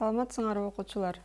Саламатсыңарбы окуучулар.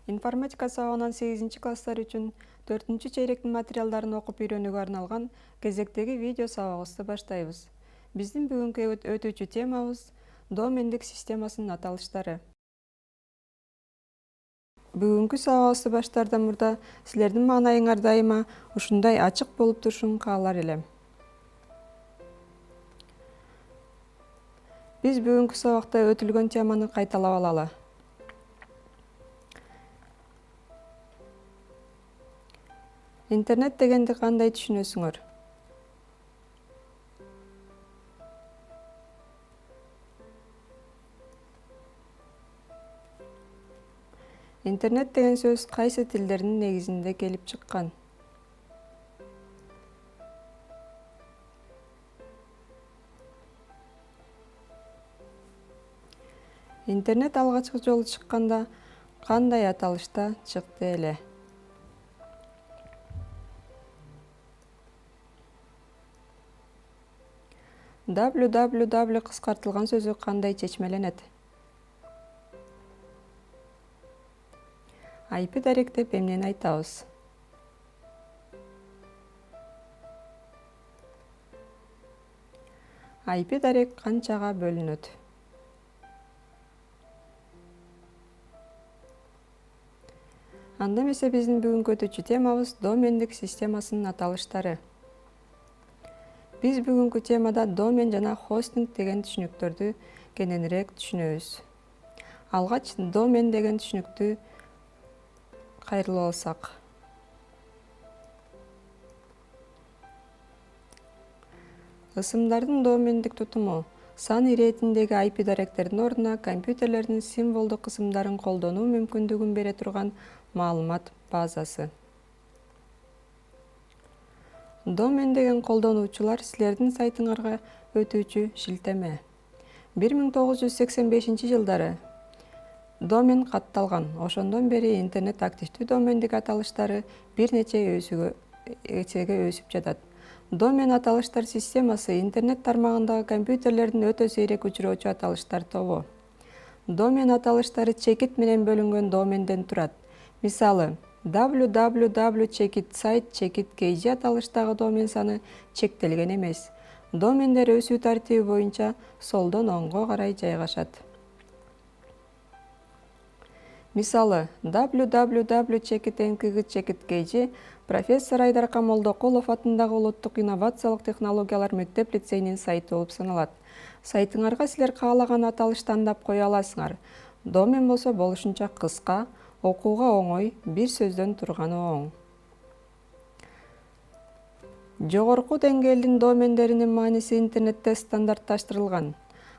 Информатика сабагынан 8 класстар үчүн 4 чейректин материалдарын окуп үйрөнүүгө арналган кезектеги видео сабагыбызды баштайбыз. Биздин бүгүнкү өтүүчү темабыз домендик системасынын аталыштары. Бүгүнкү сабагыбызды баштаардан мурда силердин маанайыңар дайыма ушундай ачык болуп турушун каалар элем. Биз бүгүнкү сабакта өтүлгөн теманы кайталап алалы. Интернет дегенди кандай түшүнөсүңөр? Интернет деген сөз кайсы тилдердин негизинде келип чыккан? Интернет алгачкы жолу чыкканда кандай аталышта чыкты эле? www кыскартылган сөзү кандай чечмеленет? IP дарек деп эмнени айтабыз? IP дарек канчага бөлүнөт? Анда эмесе биздин бүгүнкү өтүүчү темабыз домендик системасынын аталыштары. Биз бүгүнкү темада домен жана хостинг деген түшүнүктөрдү кененирээк түшүнөбүз. Алгач домен деген түшүнүктү кайрылып алсак. Ысымдардын домендик тутуму сан иретиндеги IP даректердин ордуна компьютерлердин символдук ысымдарын колдонуу мүмкүндүгүн бере турган маалымат базасы. Домен деген колдонуучулар силердин сайтыңарга өтүүчү шилтеме. 1985-жылдары домен катталган. Ошондон бери интернет активдүү домендик аталыштары бир нече эсеге өсүп жатат. Домен аталыштар системасы интернет тармагындагы компьютерлердин өтө сейрек учуроочу аталыштар тобу. Домен аталыштары чекит менен бөлүнгөн доменден турат. Мисалы, www.chekit-site.chekit.kg аталыштагы домен саны чектелген эмес. Домендер өсүү тартиби боюнча солдон оңго карай жайгашат. Мисалы, www.chekit.nkg профессор Айдарка Молдокулов атындагы Улуттук инновациялык технологиялар мектеп-лицейинин сайты болуп саналат. Сайтыңарга силер каалаган аталышты тандап кое аласыңар. Домен болсо болушунча кыска, окууга оңой, бир сөздөн турганы оң. Жогорку деңгээлдин домендеринин мааниси интернетте стандартташтырылган.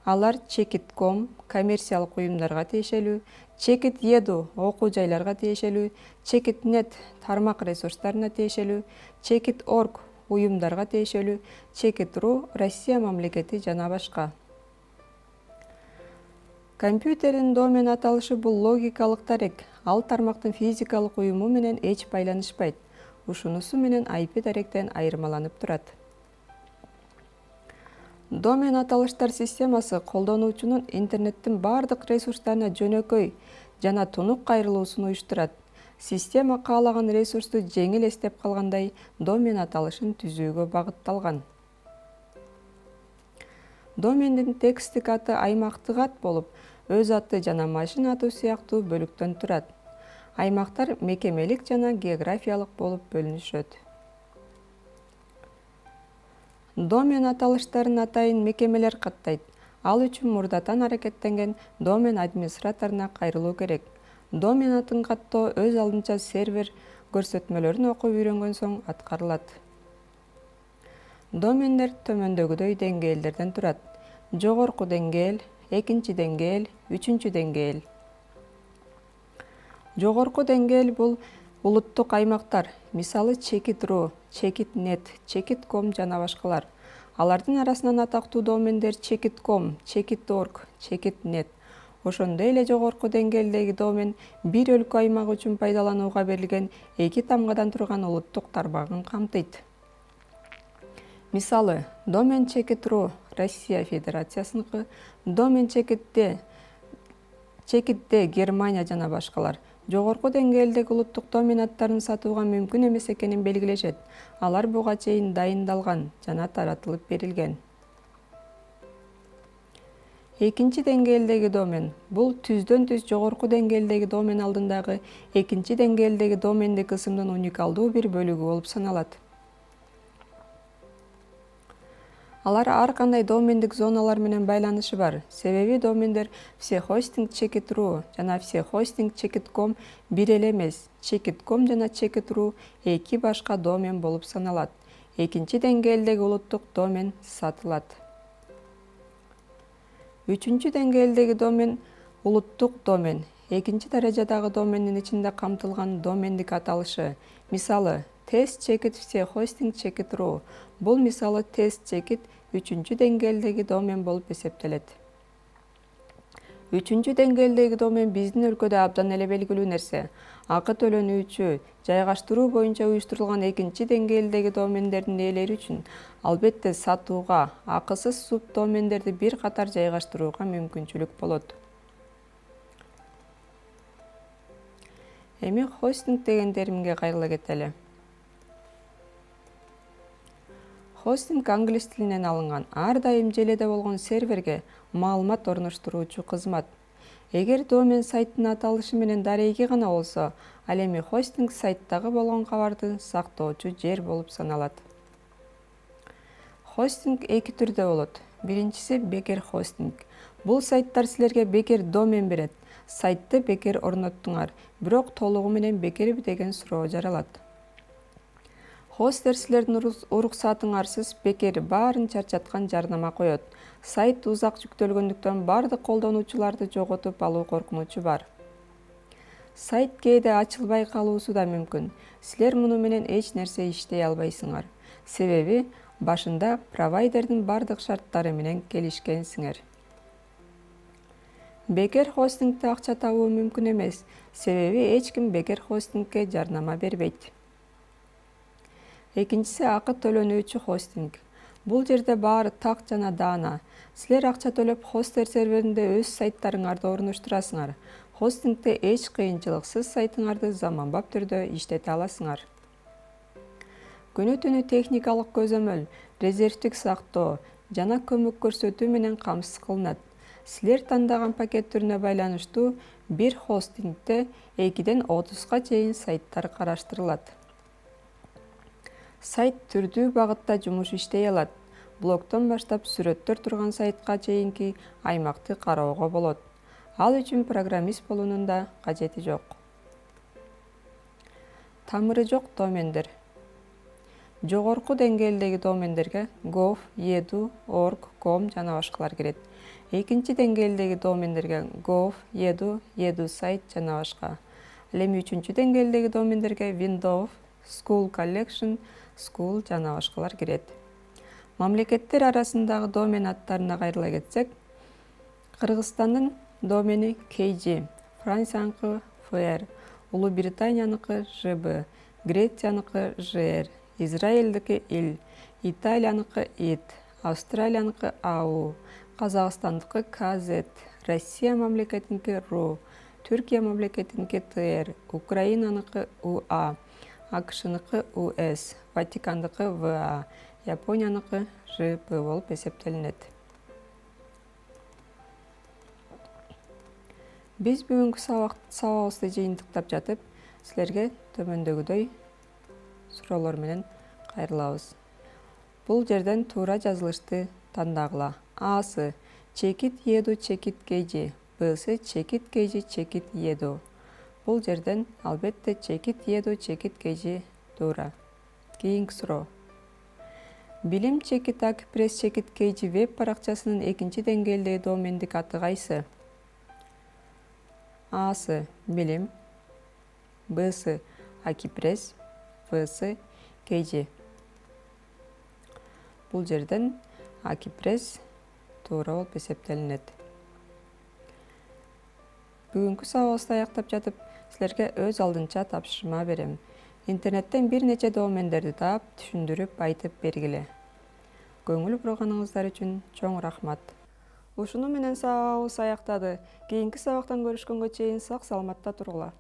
Алар chekit.com коммерциялык уюмдарга тиешелүү, chekit.edu окуу жайларга тиешелүү, chekit.net тармак ресурстарына тиешелүү, chekit.org уюмдарга тиешелүү, chekit.ru Россия мамлекети жана башка. Компьютердин домен аталышы бул логикалык дарек. Ал тармактын физикалык уюму менен эч байланышпайт. Ушунусу менен IP даректен айырмаланып турат. Домен аталыштар системасы колдонуучунун интернеттин бардык ресурстарына жөнөкөй жана тунук кайрылуусун уюштурат. Система каалаган ресурсту жеңил эстеп калгандай домен аталышын түзүүгө багытталган. Домендин тексттик аты аймактык ат болуп, өз аты жана машина аты сыяктуу бөлүктөн турат. Аймактар мекемелик жана географиялык болуп бөлүнүшөт. Домен аталыштарын атайын мекемелер каттайт. Ал үчүн мурдатан аракеттенген домен администраторуна кайрылуу керек. Домен атын каттоо өз алдынча сервер көрсөтмөлөрүн окуп үйрөнгөн соң аткарылат. Домендер төмөндөгүдөй деңгээлдерден турат. Жогорку деңгээл, экинчи деңгээл, үчүнчү деңгээл. Жогорку деңгээл бул улуттук аймактар, мисалы chekit.ru, chekit.net, chekit.com жана башкалар. Алардын арасынан атактуу домендер chekit.com, chekit.org, chekit.net. Ошондой эле жогорку деңгээлдеги домен бир өлкө аймак үчүн пайдаланууга берилген 2 тамгадан турган улуттук тармагын камтыйт. Мисалы, домен chekit.ru Россия Федерациясыныкы, домен chekit.de чекит D Германия жана башкалар жогорку деңгээлдеги улуттук домен аттарын сатууга мүмкүн эмес экенин белгилешет. Алар буга чейин дайындалган жана таратылып берилген. Экинчи деңгээлдеги домен бул түздөн-түз жогорку деңгээлдеги домен алдындагы экинчи деңгээлдеги домендик ысымдын уникалдуу бир бөлүгү болуп саналат. Алар ар кандай домендик зоналар менен байланышы бар. Себеби домендер всехостинг chekit.ru жана всехостинг chekit.com бир эле эмес. Chekit.com жана chekit.ru эки башка домен болуп саналат. Экинчи деңгээлдеги улуттук домен сатылат. Үчүнчү деңгээлдеги домен улуттук домен. Экинчи даражадагы домендин ичинде камтылган домендик аталышы. Мисалы, тест чекит всехостинг chekit.ru. Бул мисалы тест чекит үчүнчү деңгээлдеги домен болуп эсептелет. Үчүнчү деңгээлдеги домен биздин өлкөдө абдан эле белгилүү нерсе. Акы төлөнүүчү, жайгаштыруу боюнча уюштурулган экинчи деңгээлдеги домендердин ээлери үчүн албетте сатууга акысыз субдомендерди бир катар жайгаштырууга мүмкүнчүлүк болот. Эми хостинг деген терминге кайрыла кетели. Хостинг англис тилинен алынган, ар дайым желеде болгон серверге маалымат орноштуруучу кызмат. Эгер домен сайттын аталышы менен дареги гана болсо, ал эми хостинг сайттагы болгон кабарды сактоочу жер болуп саналат. Хостинг эки түрдө болот. Биринчиси бекер хостинг. Бул сайттар силерге бекер домен берет. Сайтты бекер орноттуңар, бирок толугу менен бекерби деген суроо жаралат. Хостер силердин уруксатыңарсыз бекер баарын чарчаткан жарнама коет. Сайт узак жүктөлгөндүктөн бардык колдонуучуларды жоготуп алуу коркунучу бар. Сайт кээде ачылбай калуусу да мүмкүн. Силер муну менен эч нерсе иштей албайсыңар. Себеби башында провайдердин бардык шарттары менен келишкенсиңер. Бекер хостингде акча табуу мүмкүн эмес. Себеби эч ким бекер хостингге жарнама бербейт. Экинчиси акы төлөнүүчү хостинг. Бул жерде баары так жана даана. Силер акча төлөп хостер серверинде өз сайттарыңарды орноштурасыңар. Хостингде эч кыйынчылыксыз сайтыңарды заманбап түрдө иштете аласыңар. Күнү-түнү техникалык көзөмөл, резервдик сактоо жана көмөк көрсөтүү менен камсыз кылынат. Силер тандаган пакет түрүнө байланыштуу бир хостингде 2ден 30га чейин сайттар караштырылат. Сайт түрдүү багытта жумуш иштей алат. Блогдон баштап сүрөттөр турган сайтка чейинки аймакты кароого болот. Ал үчүн программист болуунун да кажети жок. Тамыры жок домендер. Жогорку деңгээлдеги домендерге gov, edu, org, com жана башкалар кирет. Экинчи деңгээлдеги домендерге gov, edu, edusite жана башка. Ал эми үчүнчү деңгээлдеги домендерге Windows, School Collection, School жана башкалар кирет. Мамлекеттер арасындагы домен аттарына кайрыла кетсек, Кыргызстандын домени KG, Францияныкы FR, Улуу Британияныкы JB, Грецияныкы JR, Израилдики IL, Италияныкы IT, Австралияныкы AU, Казакстандыкы KZ, Россия мамлекетиники RU, Түркия мамлекетиники TR, Украинаныкы UA, АКШныкы US, Ватикандыкы VA, Японияныкы JP болуп эсептелинет. Биз бүгүнкү сабагыбызды жыйынтыктап жатып, силерге төмөндөгүдөй суроолор менен кайрылабыз. Бул жерден туура жазылышты тандагыла. Асы чекит edu чекит KG, Б'сы чекит KG чекит edu. Бул жерден албетте чекит edu чекит KG туура. Кийинки суроо. Билим чекит Акипресс чекит KG веб баракчасынын экинчи деңгээлдеги домендик аты кайсы? Асы билим, Б'сы Акипресс, В'сы KG. Бул жерден Акипресс туура болуп эсептелинет. Бүгүнкү сабагыбызды аяктап жатып, силерге өз алдынча тапшырма берем. Интернеттен бир нече домендерди таап, түшүндүрүп айтып бергиле. Көңүл бурганыңыздар үчүн чоң рахмат. Ушуну менен сабагыбыз аяктады. Кийинки сабактан көрүшкөнгө чейин сак саламатта тургула.